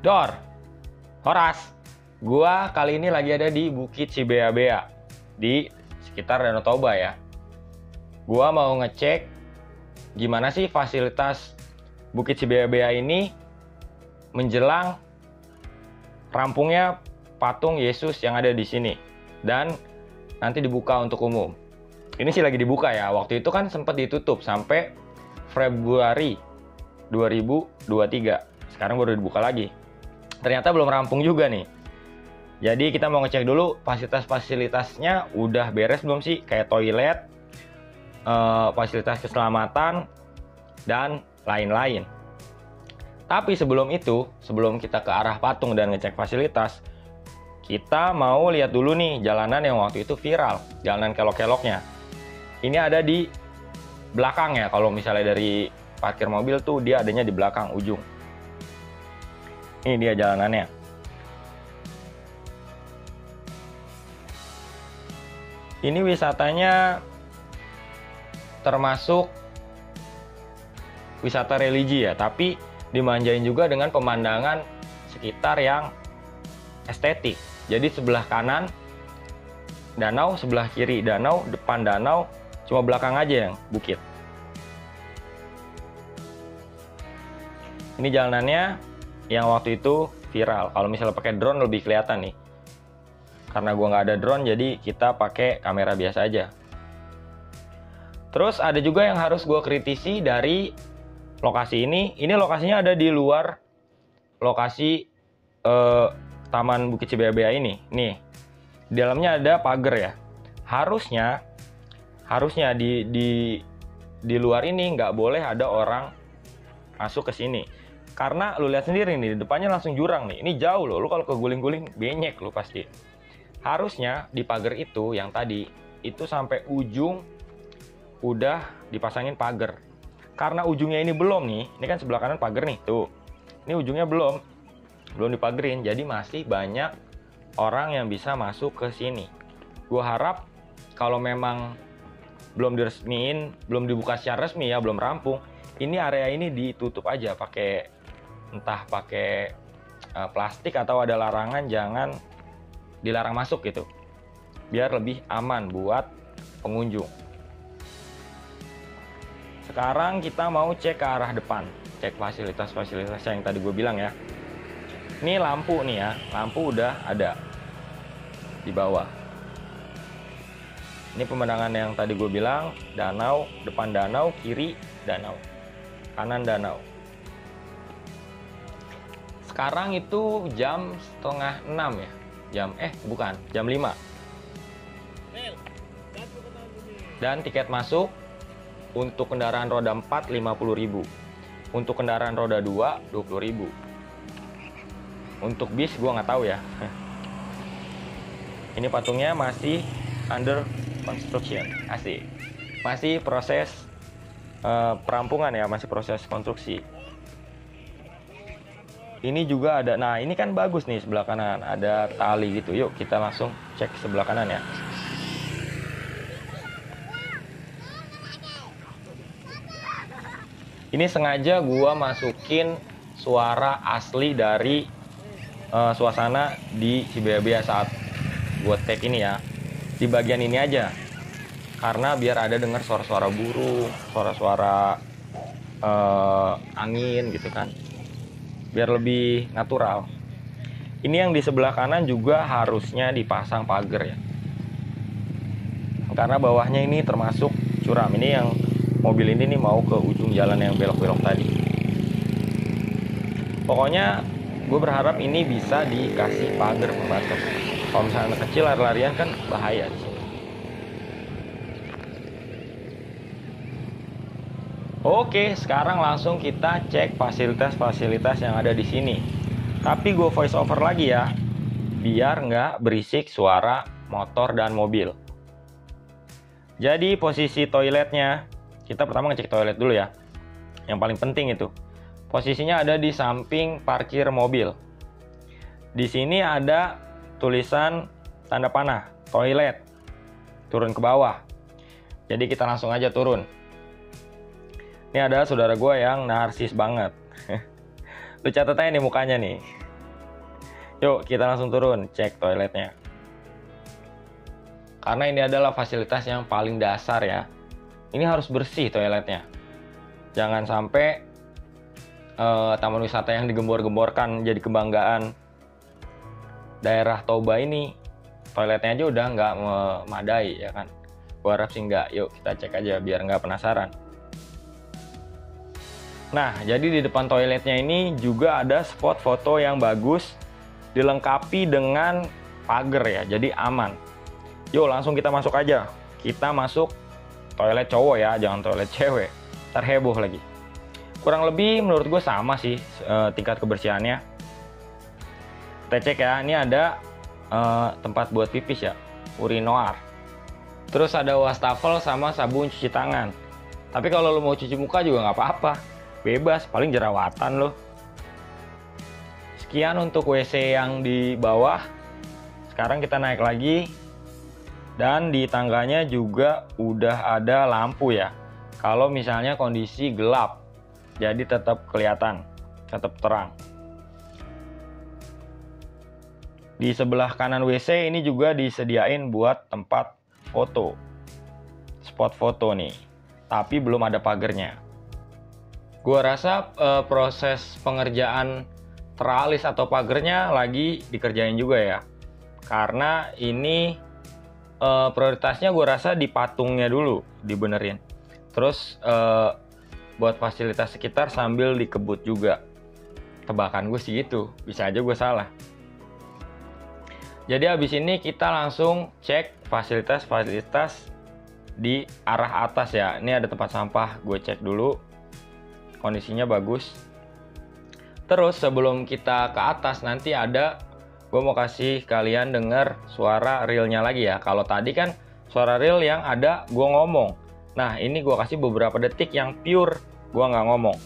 Dor, Horas, gua kali ini lagi ada di Bukit Cibea-bea di sekitar Danau Toba ya. Gua mau ngecek gimana sih fasilitas Bukit Cibea-bea ini menjelang rampungnya patung Yesus yang ada di sini dan nanti dibuka untuk umum. Ini sih lagi dibuka ya. Waktu itu kan sempat ditutup sampai Februari 2023. Sekarang baru dibuka lagi. Ternyata belum rampung juga nih. Jadi kita mau ngecek dulu fasilitas-fasilitasnya udah beres belum sih? Kayak toilet, fasilitas keselamatan, dan lain-lain. Tapi sebelum itu, sebelum kita ke arah patung dan ngecek fasilitas, kita mau lihat dulu nih jalanan yang waktu itu viral, jalanan kelok-keloknya. Ini ada di belakang ya, kalau misalnya dari parkir mobil tuh dia adanya di belakang ujung. Ini dia jalanannya. Ini wisatanya termasuk wisata religi ya, tapi dimanjain juga dengan pemandangan sekitar yang estetik. Jadi sebelah kanan danau, sebelah kiri danau, depan danau, cuma belakang aja yang bukit. Ini jalanannya yang waktu itu viral. Kalau misalnya pakai drone lebih kelihatan nih. Karena gua nggak ada drone, jadi kita pakai kamera biasa aja. Terus ada juga yang harus gua kritisi dari lokasi ini. Ini lokasinya ada di luar lokasi Taman Bukit Cibea-bea ini. Nih, di dalamnya ada pagar ya. Harusnya di luar ini nggak boleh ada orang masuk ke sini. Karena lu lihat sendiri nih, di depannya langsung jurang nih. Ini jauh loh, lu kalau keguling-guling benyek lu pasti. Harusnya di pagar itu yang tadi, itu sampai ujung udah dipasangin pagar. Karena ujungnya ini belum nih, ini kan sebelah kanan pagar nih, tuh. Ini ujungnya belum dipagerin, jadi masih banyak orang yang bisa masuk ke sini. Gua harap kalau memang belum diresmiin, belum dibuka secara resmi ya, belum rampung, ini area ini ditutup aja pakai entah pakai plastik atau ada larangan jangan dilarang masuk gitu, biar lebih aman buat pengunjung. Sekarang kita mau cek ke arah depan, cek fasilitas-fasilitas yang tadi gue bilang ya. Ini lampu nih ya, lampu udah ada di bawah. Ini pemandangan yang tadi gue bilang, danau, depan danau, kiri danau, kanan danau. Sekarang itu jam 5:30 ya. Jam 5. Dan tiket masuk untuk kendaraan roda 4 50.000. Untuk kendaraan roda 2 20.000. Untuk bis gua nggak tahu ya. Ini patungnya masih under construction. Asik. Masih proses perampungan ya, masih proses konstruksi. Ini juga ada, nah ini kan bagus nih sebelah kanan, ada tali gitu. Yuk kita langsung cek sebelah kanan ya. Ini sengaja gua masukin suara asli dari suasana di Cibea-bea saat gua take ini ya. Di bagian ini aja. Karena biar ada dengar suara-suara burung, suara-suara angin gitu kan. Biar lebih natural. Ini yang di sebelah kanan juga harusnya dipasang pagar ya. Karena bawahnya ini termasuk curam. Ini yang mobil ini nih mau ke ujung jalan yang belok-belok tadi. Pokoknya gue berharap ini bisa dikasih pagar pembatas. Kalau misalnya anak kecil lari-larian kan bahaya di sini. Oke, sekarang langsung kita cek fasilitas-fasilitas yang ada di sini. Tapi gue voice over lagi ya, biar nggak berisik suara motor dan mobil. Jadi posisi toiletnya, kita pertama ngecek toilet dulu ya. Yang paling penting itu, posisinya ada di samping parkir mobil. Di sini ada tulisan tanda panah, toilet. Turun ke bawah. Jadi kita langsung aja turun. Ini ada saudara gue yang narsis banget. Lu catat aja nih mukanya nih. Yuk kita langsung turun cek toiletnya. Karena ini adalah fasilitas yang paling dasar ya. Ini harus bersih toiletnya. Jangan sampai taman wisata yang digembor-gemborkan jadi kebanggaan daerah Toba ini, toiletnya aja udah nggak memadai ya kan. Gua harap sih nggak. Yuk kita cek aja biar nggak penasaran. Nah, jadi di depan toiletnya ini juga ada spot foto yang bagus, dilengkapi dengan pagar ya, jadi aman. Yuk langsung kita masuk aja. Kita masuk toilet cowok ya, jangan toilet cewek. Ntar heboh lagi. Kurang lebih menurut gue sama sih tingkat kebersihannya. Kita cek ya, ini ada tempat buat pipis ya, urinoir. Terus ada wastafel sama sabun cuci tangan. Tapi kalau lo mau cuci muka juga nggak apa-apa. Bebas, paling jerawatan loh. Sekian untuk WC yang di bawah. Sekarang kita naik lagi. Dan di tangganya juga udah ada lampu ya. Kalau misalnya kondisi gelap, jadi tetap kelihatan, tetap terang. Di sebelah kanan WC ini juga disediain buat tempat foto. Spot foto nih. Tapi belum ada pagernya. Gua rasa proses pengerjaan teralis atau pagernya lagi dikerjain juga ya. Karena ini prioritasnya gue rasa di patungnya dulu dibenerin. Terus buat fasilitas sekitar sambil dikebut juga. Tebakan gue sih gitu, bisa aja gue salah. Jadi habis ini kita langsung cek fasilitas-fasilitas di arah atas ya. Ini ada tempat sampah, gue cek dulu. Kondisinya bagus. Terus sebelum kita ke atas nanti gue mau kasih kalian denger suara realnya lagi ya. Kalau tadi kan suara real yang ada gue ngomong. Nah ini gue kasih beberapa detik yang pure gue nggak ngomong.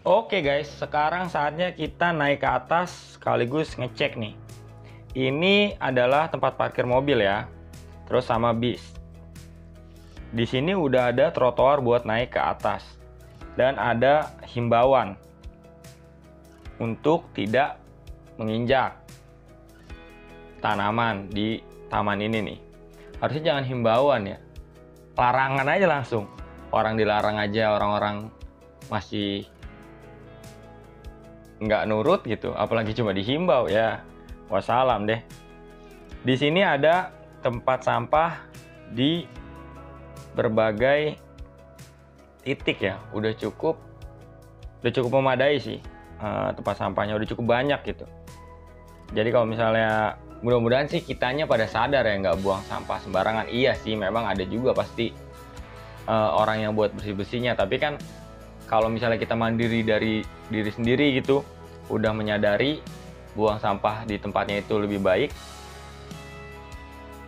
Oke guys, sekarang saatnya kita naik ke atas sekaligus ngecek nih. Ini adalah tempat parkir mobil ya, terus sama bis. Di sini udah ada trotoar buat naik ke atas dan ada himbauan untuk tidak menginjak tanaman di taman ini nih. Harusnya jangan himbauan ya, larangan aja langsung. Orang dilarang aja, orang-orang masih nggak nurut gitu, apalagi cuma dihimbau ya. Wassalam deh. Di sini ada tempat sampah di berbagai titik ya, udah cukup memadai sih. Tempat sampahnya udah cukup banyak gitu. Jadi kalau misalnya, mudah-mudahan sih kitanya pada sadar ya nggak buang sampah sembarangan. Iya sih, memang ada juga pasti orang yang buat bersih-bersihnya. Tapi kan kalau misalnya kita mandiri dari diri sendiri gitu, udah menyadari buang sampah di tempatnya itu lebih baik,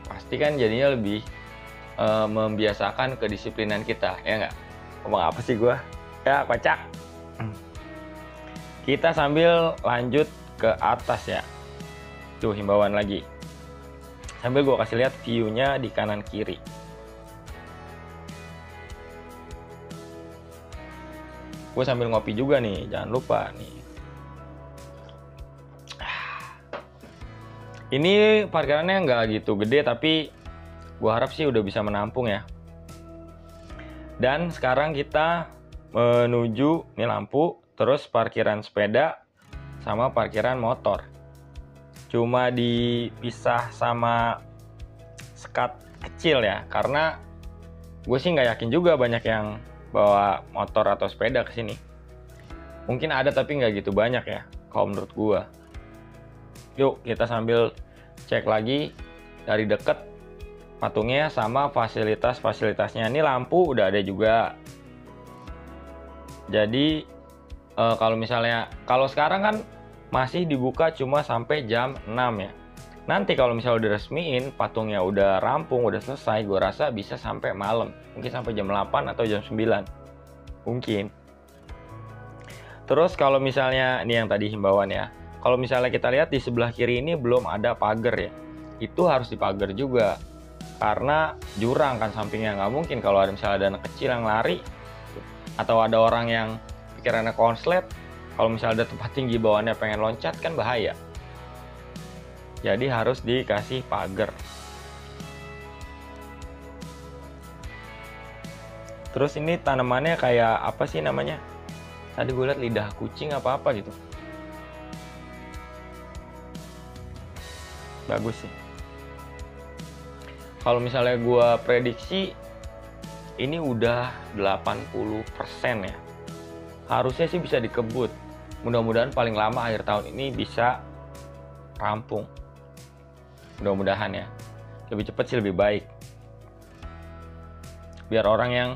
pasti kan jadinya lebih membiasakan kedisiplinan kita, ya nggak? Ngomong apa sih gua? Ya kocak. Kita sambil lanjut ke atas ya. Tuh himbauan lagi. Sambil gua kasih lihat view-nya di kanan kiri. Gue sambil ngopi juga nih, jangan lupa nih. Ini parkirannya nggak gitu gede, tapi gue harap sih udah bisa menampung ya. Dan sekarang kita menuju nih lampu, terus parkiran sepeda sama parkiran motor. Cuma dipisah sama sekat kecil ya, karena gue sih nggak yakin juga banyak yang bawa motor atau sepeda ke sini. Mungkin ada tapi nggak gitu banyak ya kalau menurut gue. Yuk kita sambil cek lagi dari deket patungnya sama fasilitas-fasilitasnya. Ini lampu udah ada juga. Jadi kalau misalnya, kalau sekarang kan masih dibuka cuma sampai jam 6 ya. Nanti kalau misalnya udah resmiin, patungnya udah rampung, udah selesai, gue rasa bisa sampai malam. Mungkin sampai jam 8 atau jam 9. Mungkin. Terus kalau misalnya, ini yang tadi himbauan ya. Kalau misalnya kita lihat di sebelah kiri ini belum ada pagar ya. Itu harus dipagar juga. Karena jurang kan sampingnya. Nggak mungkin kalau ada misalnya ada anak kecil yang lari. Atau ada orang yang pikirannya konslet. Kalau misalnya ada tempat tinggi bawaannya pengen loncat kan bahaya. Jadi harus dikasih pagar. Terus ini tanamannya kayak apa sih namanya? Tadi gue lihat lidah kucing apa-apa gitu. Bagus sih. Kalau misalnya gue prediksi ini udah 80% ya. Harusnya sih bisa dikebut. Mudah-mudahan paling lama akhir tahun ini bisa rampung. Mudah-mudahan ya. Lebih cepat sih lebih baik. Biar orang yang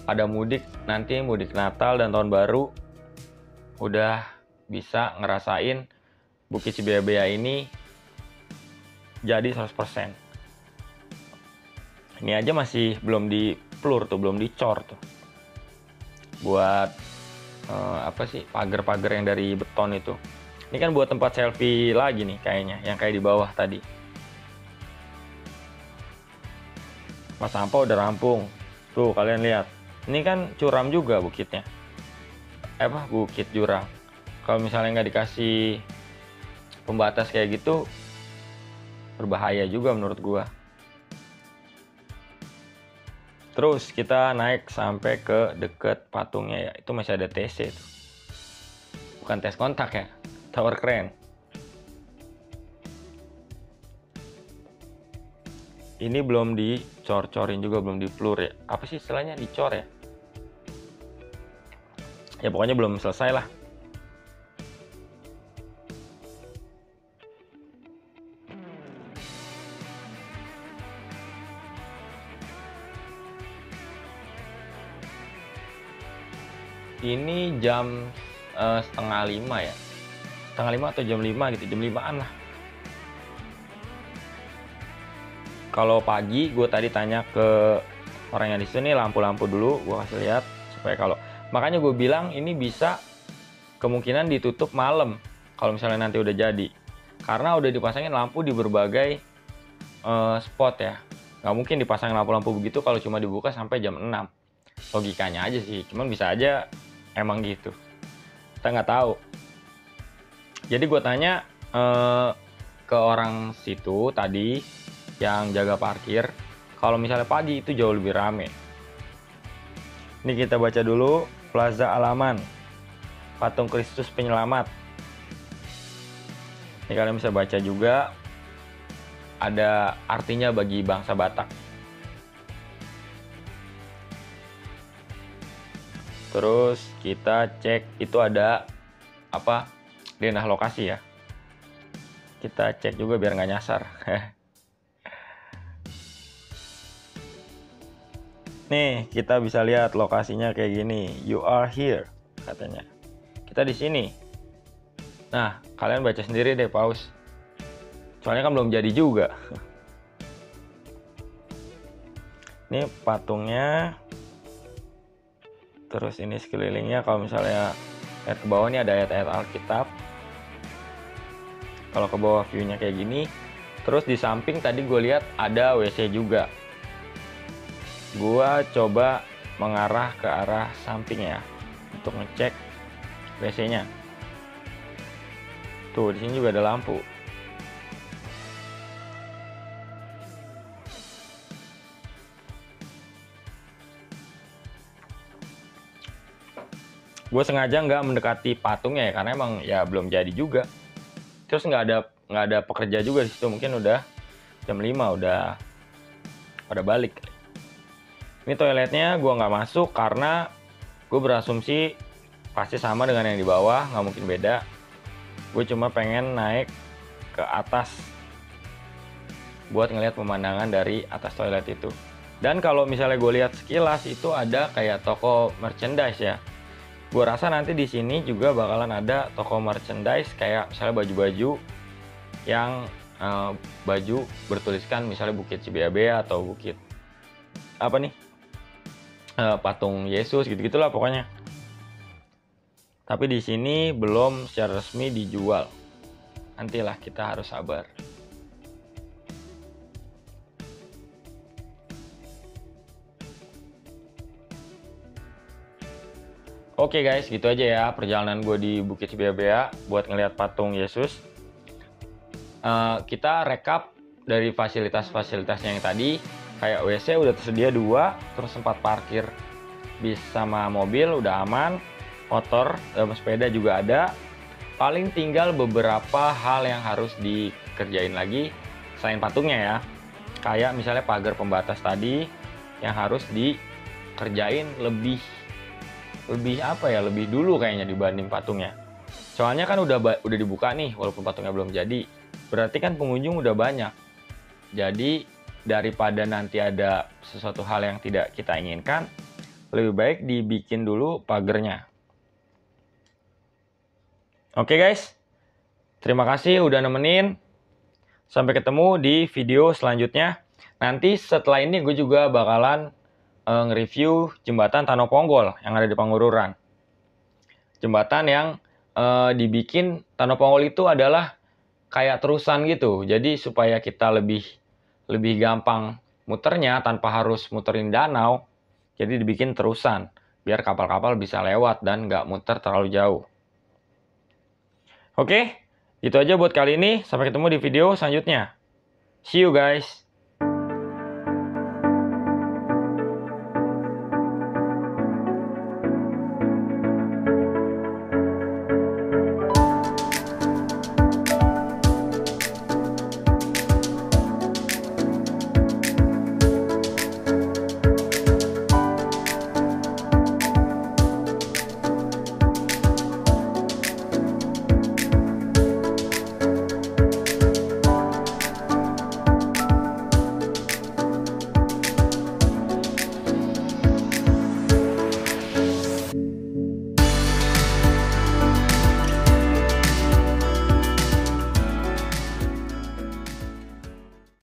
ada mudik nanti, mudik Natal dan Tahun Baru, udah bisa ngerasain Bukit Cibeabea ini jadi 100%. Ini aja masih belum diplur tuh, belum dicor tuh. Buat apa sih, pagar-pagar yang dari beton itu. Ini kan buat tempat selfie lagi nih kayaknya, yang kayak di bawah tadi. Mas sampah udah rampung. Tuh kalian lihat. Ini kan curam juga bukitnya. Bukit jurang. Kalau misalnya nggak dikasih pembatas kayak gitu, berbahaya juga menurut gua. Terus kita naik sampai ke deket patungnya ya. Itu masih ada TC tuh. Bukan tes kontak ya. Tower crane. Ini belum dicor-corin juga, belum diplur ya. Apa sih istilahnya, dicor ya? Ya pokoknya belum selesai lah. Ini jam 4:30 ya. 4:30 atau jam 5 gitu, jam 5-an lah. Kalau pagi gue tadi tanya ke orang yang di sini, lampu-lampu dulu gue kasih lihat supaya kalau, makanya gue bilang ini bisa kemungkinan ditutup malam kalau misalnya nanti udah jadi, karena udah dipasangin lampu di berbagai spot ya. Nggak mungkin dipasangin lampu-lampu begitu kalau cuma dibuka sampai jam 6. Logikanya aja sih, cuman bisa aja emang gitu, kita nggak tahu. Jadi gue tanya ke orang situ tadi yang jaga parkir, kalau misalnya pagi itu jauh lebih rame. Ini kita baca dulu, Plaza Alaman, Patung Kristus Penyelamat. Ini kalian bisa baca juga, ada artinya bagi bangsa Batak. Terus kita cek itu ada apa, denah lokasi ya. Kita cek juga biar nggak nyasar. Nih, kita bisa lihat lokasinya kayak gini. You are here, katanya. Kita di sini. Nah, kalian baca sendiri deh, pause. Soalnya kan belum jadi juga. Ini patungnya. Terus ini sekelilingnya, kalau misalnya lihat ke bawah ini ada ayat-ayat Alkitab. Kalau ke bawah view-nya kayak gini. Terus di samping tadi gue lihat ada WC juga. Gua coba mengarah ke arah samping ya untuk ngecek WC-nya. Tuh, di sini juga ada lampu. Gue sengaja nggak mendekati patungnya ya, karena emang ya belum jadi juga. Terus nggak ada pekerja juga di situ, mungkin udah jam 5 udah pada balik. Ini toiletnya gue nggak masuk karena gue berasumsi pasti sama dengan yang di bawah, nggak mungkin beda. Gue cuma pengen naik ke atas buat ngeliat pemandangan dari atas toilet itu. Dan kalau misalnya gue lihat sekilas itu ada kayak toko merchandise ya. Gue rasa nanti di sini juga bakalan ada toko merchandise kayak misalnya baju-baju yang baju bertuliskan misalnya Bukit Cibeabea atau Bukit apa nih, patung Yesus gitu-gitulah pokoknya. Tapi di sini belum secara resmi dijual. Nantilah, kita harus sabar. Oke guys, gitu aja ya perjalanan gue di Bukit Cibeabea buat ngeliat patung Yesus. Kita rekap dari fasilitas-fasilitasnya yang tadi. Kayak WC udah tersedia 2, terus tempat parkir bis sama mobil udah aman, motor sama sepeda juga ada. Paling tinggal beberapa hal yang harus dikerjain lagi selain patungnya ya. Kayak misalnya pagar pembatas tadi yang harus dikerjain lebih apa ya, lebih dulu kayaknya dibanding patungnya. Soalnya kan udah dibuka nih walaupun patungnya belum jadi. Berarti kan pengunjung udah banyak. Jadi daripada nanti ada sesuatu hal yang tidak kita inginkan, lebih baik dibikin dulu pagernya. Oke guys, terima kasih udah nemenin. Sampai ketemu di video selanjutnya. Nanti setelah ini gue juga bakalan nge-review jembatan Tanoponggol yang ada di Pangururan. Jembatan yang dibikin Tanoponggol itu adalah kayak terusan gitu. Jadi supaya kita lebih gampang muternya tanpa harus muterin danau, jadi dibikin terusan biar kapal-kapal bisa lewat dan nggak muter terlalu jauh. Oke, itu aja buat kali ini. Sampai ketemu di video selanjutnya. See you guys.